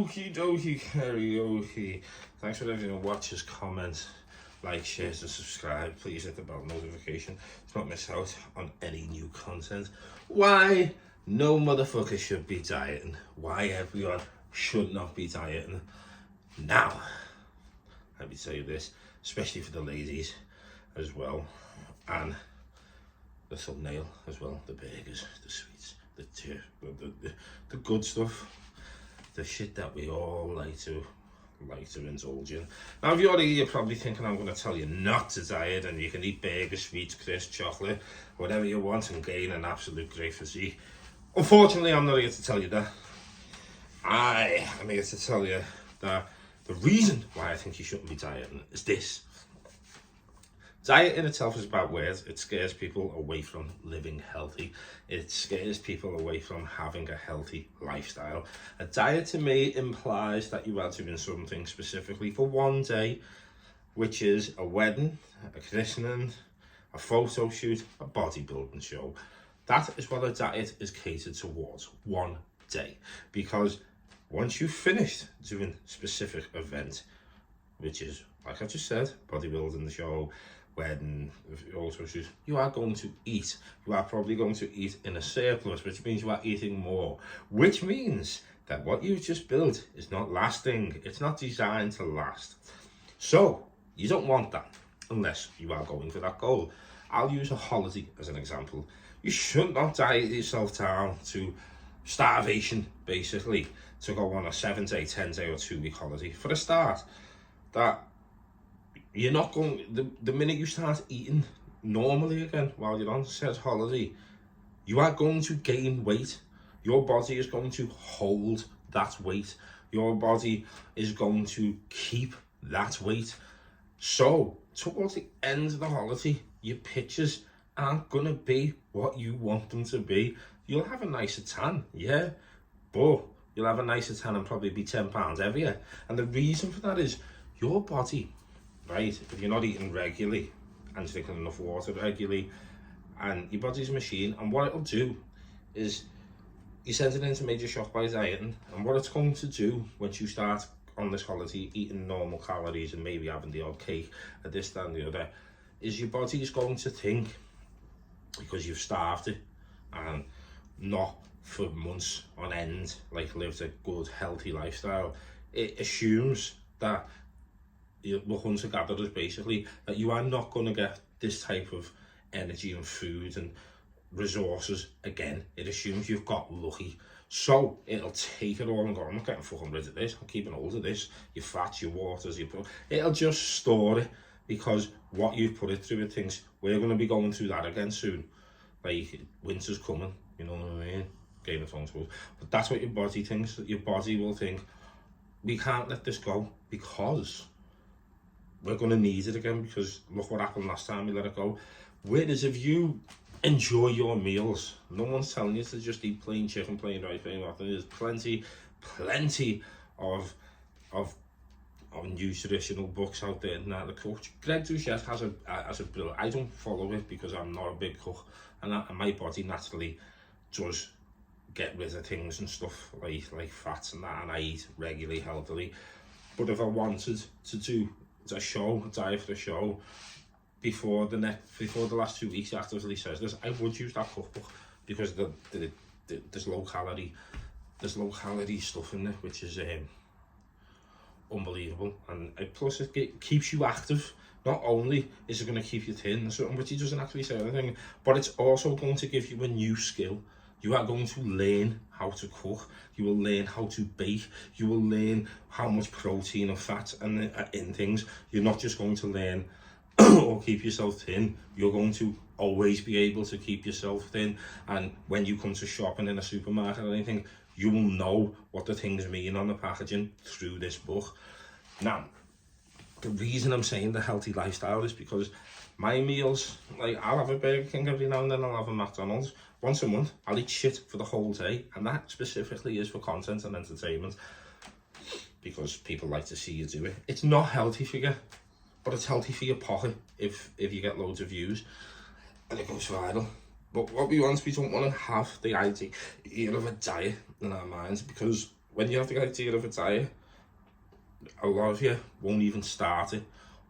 Okie dokie karaoke. Thanks for everyone who watches, comment, like, shares and subscribe. Please hit the bell notification to not miss out on any new content. Why no motherfucker should be dieting. Why everyone should not be dieting. Now, let me tell you this, especially for the ladies as well, and the thumbnail as well, the burgers, the sweets, the good stuff, the shit that we all like to indulge in. Now, if you're probably thinking I'm going to tell you not to diet and you can eat burgers, sweets, crisps, chocolate, whatever you want and gain an absolute great physique. Unfortunately, I'm not here to tell you that. I am here to tell you that the reason why I think you shouldn't be dieting is this. Diet in itself is about words. It scares people away from living healthy. It scares people away from having a healthy lifestyle. A diet to me implies that you are doing something specifically for one day, which is a wedding, a christening, a photo shoot, a bodybuilding show. That is what a diet is catered towards, one day. Because once you've finished doing specific event, which is, like I just said, bodybuilding the show, wedding, also shoes, you are going to eat. You are probably going to eat in a surplus, which means you are eating more, which means that what you've just built is not lasting. It's not designed to last. So you don't want that unless you are going for that goal. I'll use a holiday as an example. You should not diet yourself down to starvation, basically, to go on a 7-day, 10-day or 2-week holiday. For a start, that you're not going, the minute you start eating normally again while you're on said holiday, you are going to gain weight. Your body is going to hold that weight. Your body is going to keep that weight. So towards the end of the holiday, your pictures aren't going to be what you want them to be. You'll have a nicer tan, yeah, but you'll have a nicer tan and probably be 10 pounds heavier. And the reason for that is your body, right? If you're not eating regularly and drinking enough water regularly, and your body's a machine, and what it'll do is you send it into major shock by dieting, and what it's going to do once you start on this holiday eating normal calories and maybe having the odd cake at this, that and the other, is your body is going to think, because you've starved it and not for months on end, like lived a good healthy lifestyle, it assumes that the hunter-gatherers basically, that you are not going to get this type of energy and food and resources again. It assumes you've got lucky, so it'll take it all and go, I'm not getting fucking rid of this, I'm keeping hold of this, your fats, your waters, it'll just store it, because what you've put it through, it thinks we're going to be going through that again soon, like winter's coming, you know what I mean, Game of Thrones. But that's what your body thinks. Your body will think, we can't let this go because we're going to need it again, because look what happened last time we let it go. Whereas if you enjoy your meals, no one's telling you to just eat plain chicken, plain rice, plain nothing. There's plenty of nutritional books out there. Now, the coach Greg Doucette has a bill. I don't follow it because I'm not a big cook, and my body naturally does get rid of things and stuff like fats and that, and I eat regularly, healthily. But if I wanted to do a diet for a show before the last 2 weeks, he actively says this, I would use that cookbook, because there's low calorie stuff in it, which is unbelievable, and plus it keeps you active. Not only is it going to keep you thin or something, which he doesn't actually say anything, but it's also going to give you a new skill. You are going to learn how to cook. You will learn how to bake. You will learn how much protein and fat and in things. You're not just going to learn or keep yourself thin. You're going to always be able to keep yourself thin. And when you come to shopping in a supermarket or anything, you will know what the things mean on the packaging through this book. Now, the reason I'm saying the healthy lifestyle is because my meals, like I'll have a Burger King every now and then, I'll have a McDonald's once a month. I'll eat shit for the whole day, and that specifically is for content and entertainment, because people like to see you do it. It's not healthy for you, but it's healthy for your pocket if you get loads of views and it goes viral. But what we don't want to have the idea of a diet in our minds, because when you have the idea of a diet, a lot of you won't even start it,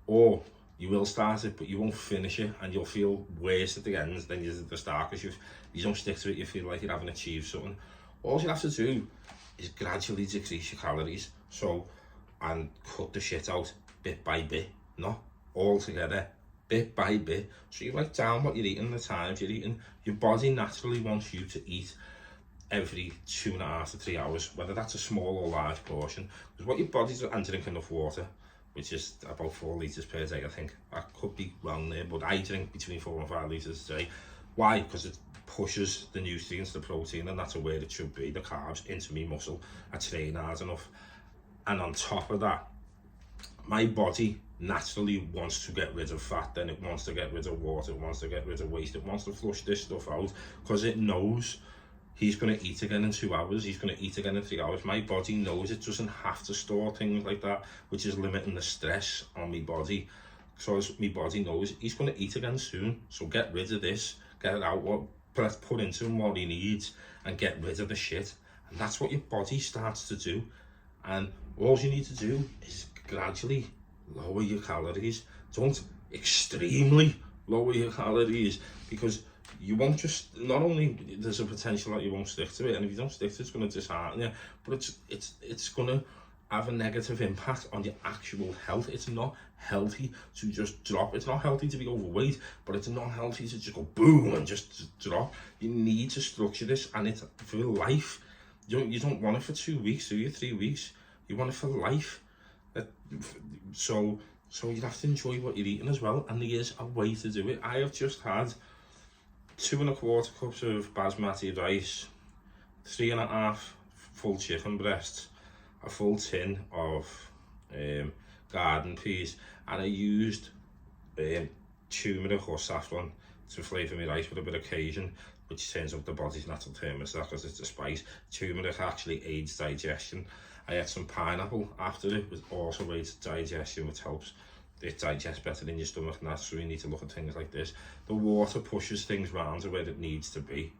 or you will start it but you won't finish it, and you'll feel worse at the end than you did at the start because you don't stick to it. You feel like you haven't achieved something. All you have to do is gradually decrease your calories, and cut the shit out bit by bit, not all together, bit by bit. So you write down what you're eating, the times you're eating. Your body naturally wants you to eat every 2.5 to 3 hours, whether that's a small or large portion, because what your body's, and drink enough water, which is about 4 litres per day, I think. I could be wrong there, but I drink between 4 and 5 litres a day. Why? Because it pushes the nutrients, the protein, and that's where it should be, the carbs, into me muscle. I train hard enough. And on top of that, my body naturally wants to get rid of fat, then it wants to get rid of water, it wants to get rid of waste, it wants to flush this stuff out, because it knows he's going to eat again in 2 hours, he's going to eat again in 3 hours. My body knows it doesn't have to store things like that, which is limiting the stress on my body. So my body knows he's going to eat again soon, so get rid of this, get it out, put into him what he needs, and get rid of the shit. And that's what your body starts to do. And all you need to do is gradually lower your calories. Don't extremely lower your calories, because you won't just, not only there's a potential that you won't stick to it, and if you don't stick to it, it's going to dishearten you, but it's going to have a negative impact on your actual health. It's not healthy to just drop. It's not healthy to be overweight, but it's not healthy to just go boom and just drop. You need to structure this, and it's for life. You don't want it for 2 weeks, do you? 3 weeks. You want it for life. So you have to enjoy what you're eating as well, and there is a way to do it. I have just had 2.25 cups of basmati rice, 3.5 full chicken breasts, a full tin of garden peas, and I used turmeric or saffron to flavour my rice with a bit of Cajun, which turns up the body's natural thermostat because it's a spice. Turmeric actually aids digestion. I had some pineapple after it, which also aids digestion, which helps it digest better in your stomach, and that's so you need to look at things like this. The water pushes things round to where it needs to be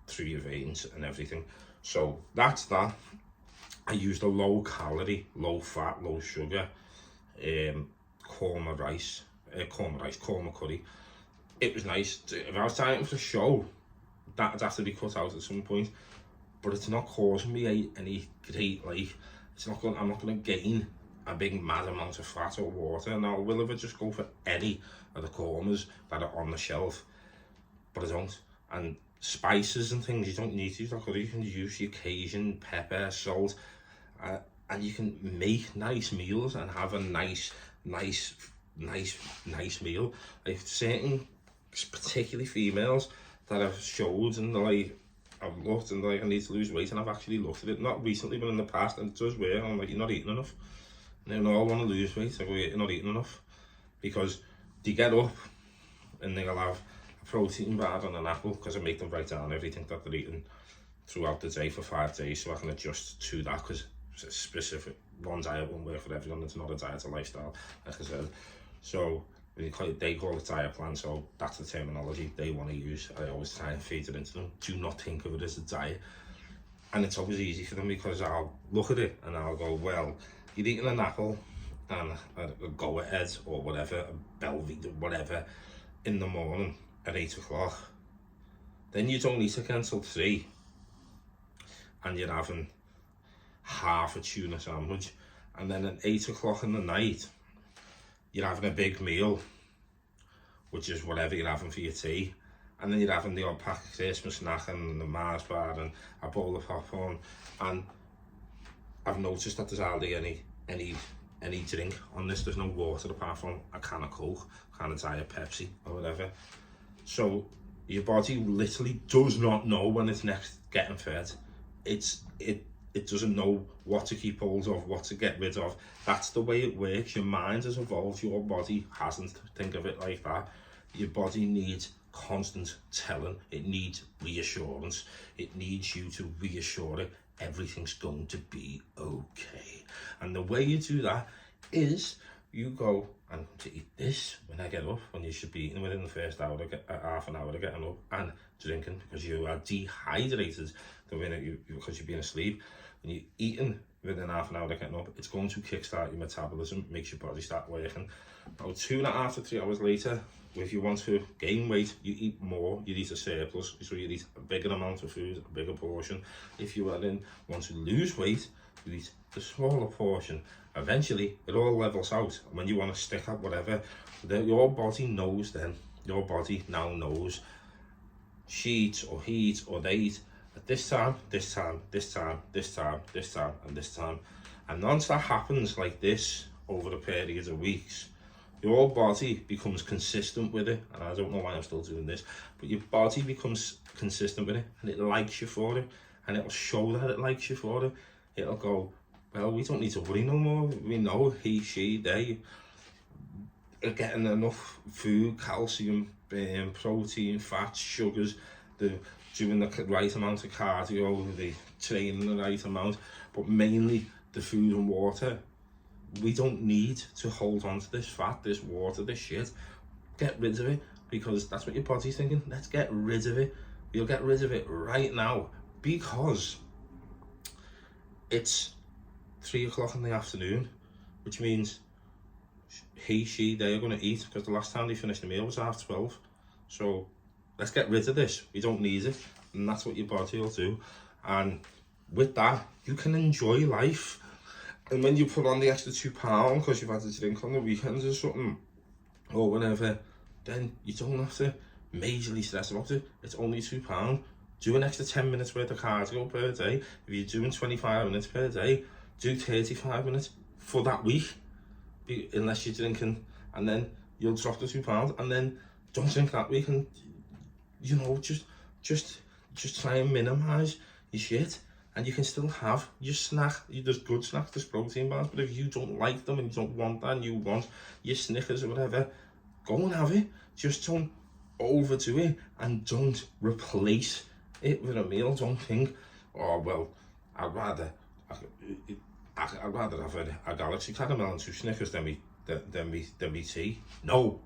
through your veins and everything. So that's that. I used a low calorie, low fat, low sugar korma curry. It was nice. If I was trying for the show, that'd have to be cut out at some point, but it's not causing me any great, like, I'm not going to gain a big mad amount of fat or water. Now, will I just go for any of the kormas that are on the shelf? But I don't. And spices and things, you don't need to. You can use your Cajun, pepper, salt, and you can make nice meals and have a nice meal. Like certain, particularly females, that I've showed, and like I've looked and like I need to lose weight, and I've actually looked at it, not recently but in the past, and it does work. I'm like, you're not eating enough. And they all want to lose weight. I go, you're not eating enough, because they get up and they'll have a protein bar and an apple, because I make them write down everything that they're eating throughout the day for 5 days, so I can adjust to that, because it's specific. One diet won't work for everyone. It's not a diet, it's a lifestyle, like I said. So they call it diet plan, so that's the terminology they want to use. I always try and feed it into them. Do not think of it as a diet. And it's always easy for them, because I'll look at it and I'll go, well, you're eating an apple and a go-ahead or whatever, a Belvita, whatever, in the morning at 8 o'clock. Then you don't eat again until 3, and you're having half a tuna sandwich, and then at 8 o'clock in the night you're having a big meal, which is whatever you're having for your tea, and then you're having the odd pack of Christmas snack and the Mars bar and a bowl of popcorn. And I've noticed that there's hardly any drink on this. There's no water apart from a can of Coke, a can of Diet Pepsi or whatever. So your body literally does not know when it's next getting fed. It doesn't know what to keep hold of, what to get rid of. That's the way it works. Your mind has evolved, your body hasn't. Think of it like that. Your body needs constant telling. It needs reassurance. It needs you to reassure it everything's going to be okay. And the way you do that is you go, I'm going to eat this when I get up, when you should be eating within the first hour, half an hour of getting up, and drinking, because you are dehydrated the minute because you've been asleep. and you're eating within half an hour of getting up, it's going to kickstart your metabolism, makes your body start working. About 2.5 to 3 hours later, if you want to gain weight, you eat more, you eat a surplus, so you eat a bigger amount of food, a bigger portion. If you want to lose weight, you eat the smaller portion. Eventually, it all levels out. And when you want to stick at whatever, your body knows then. Your body now knows she eats or he eats or they eat at this time, this time, this time, this time, this time, and this time. And once that happens like this over a period of weeks, your body becomes consistent with it. And I don't know why I'm still doing this, but your body becomes consistent with it, and it likes you for it, and it'll show that it likes you for it. It'll go, well, we don't need to worry no more. We know he, she, they are getting enough food, calcium, protein, fats, sugars. They're doing the right amount of cardio, they're training the right amount, but mainly the food and water. We don't need to hold on to this fat, this water, this shit. Get rid of it, because that's what your body's thinking. Let's get rid of it. We'll get rid of it right now, because it's 3 o'clock in the afternoon, which means he, she, they are going to eat, because the last time they finished the meal was 12:30. So let's get rid of this. We don't need it, and that's what your body will do. And with that, you can enjoy life. And when you put on the extra £2 because you've had a drink on the weekends or something, or whenever, then you don't have to majorly stress about it. It's only £2. Do an extra 10 minutes worth of cardio per day. If you're doing 25 minutes per day, do 35 minutes for that week, unless you're drinking, and then you'll drop the £2, and then don't drink that week, and you know, just try and minimize your shit. And you can still have your snack. There's good snacks, there's protein bars, but if you don't like them and you don't want that, and you want your Snickers or whatever, go and have it. Just don't overdo it, and don't replace it with a meal. Don't think, oh well, I'd rather have a Galaxy caramel and 2 Snickers than me tea. No.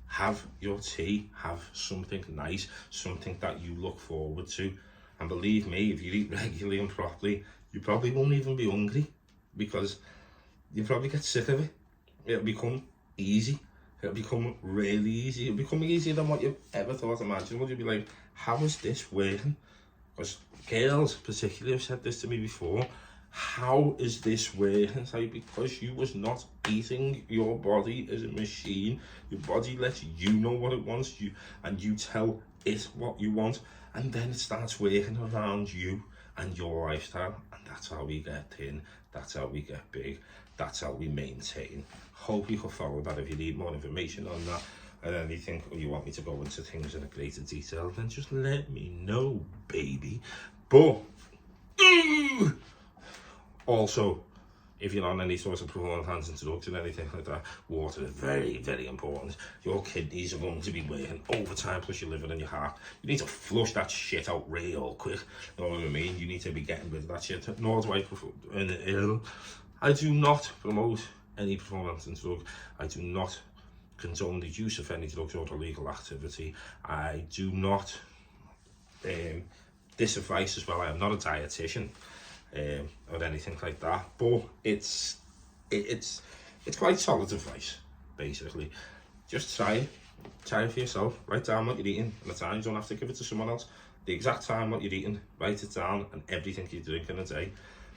Have your tea, have something nice, something that you look forward to. And believe me, if you eat regularly and properly, you probably won't even be hungry, because you probably get sick of it. It'll become easy. It'll become really easy. It'll become easier than what you ever thought imaginable. You'll be like, how is this working? Because girls particularly have said this to me before. How is this working? It's like, because you was not eating. Your body is a machine. Your body lets you know what it wants, and you tell it what you want, and then it starts working around you and your lifestyle. And that's how we get thin, that's how we get big, that's how we maintain. Hope you can follow that. If you need more information on that and anything, or you want me to go into things in a greater detail, then just let me know, baby. But also, if you're on any sort of prolonged-enhancing drugs and anything like that, water is very, very important. Your kidneys are going to be working overtime, plus your liver and your heart. You need to flush that shit out real quick. You know what I mean? You need to be getting rid of that shit. Nor do I do not promote any performance-enhancing drug. I do not condone the use of any drugs or illegal activity. I do not this advice as well. I am not a dietitian. Or anything like that, but it's quite solid advice. Basically, just try it for yourself. Write down what you're eating and the time. You don't have to give it to someone else. The exact time what you're eating, write it down, and everything you drink in a day,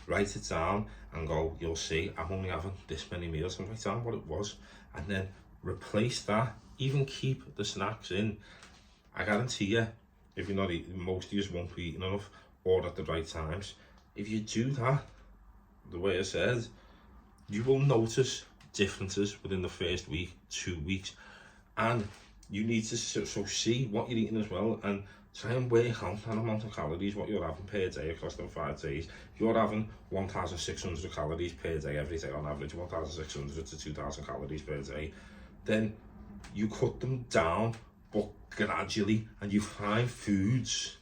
write it down and go, you'll see I'm only having this many meals, and write down what it was, and then replace that. Even keep the snacks in. I guarantee you, if you're not eating, most of you won't be eating enough or at the right times. If you do that, the way I said, you will notice differences within the first week, 2 weeks, and you need to see what you're eating as well, and try and work out that amount of calories, what you're having per day across them 5 days. If you're having 1,600 calories per day every day on average, 1,600 to 2,000 calories per day, then you cut them down, but gradually, and you find foods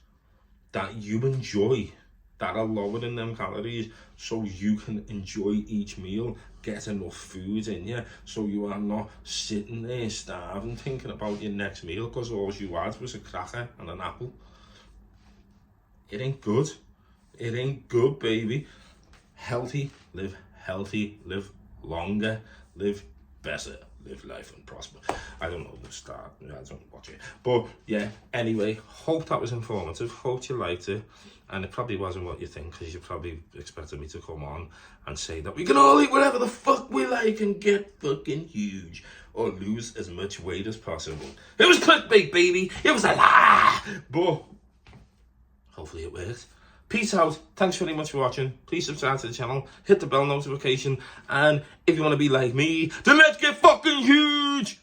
that you enjoy, that are lower in them calories, so you can enjoy each meal, get enough food in you, so you are not sitting there starving thinking about your next meal because all you had was a cracker and an apple. It ain't good. It ain't good, baby. Healthy, live longer, live better, live life and prosper. I don't know the start, I don't watch it. But yeah, anyway, hope that was informative. Hope you liked it. And it probably wasn't what you think, because you probably expected me to come on and say that we can all eat whatever the fuck we like and get fucking huge or lose as much weight as possible. It was clickbait, baby. It was a lie. But hopefully it worked. Peace out. Thanks very much for watching. Please subscribe to the channel. Hit the bell notification. And if you want to be like me, then let's get fucking huge.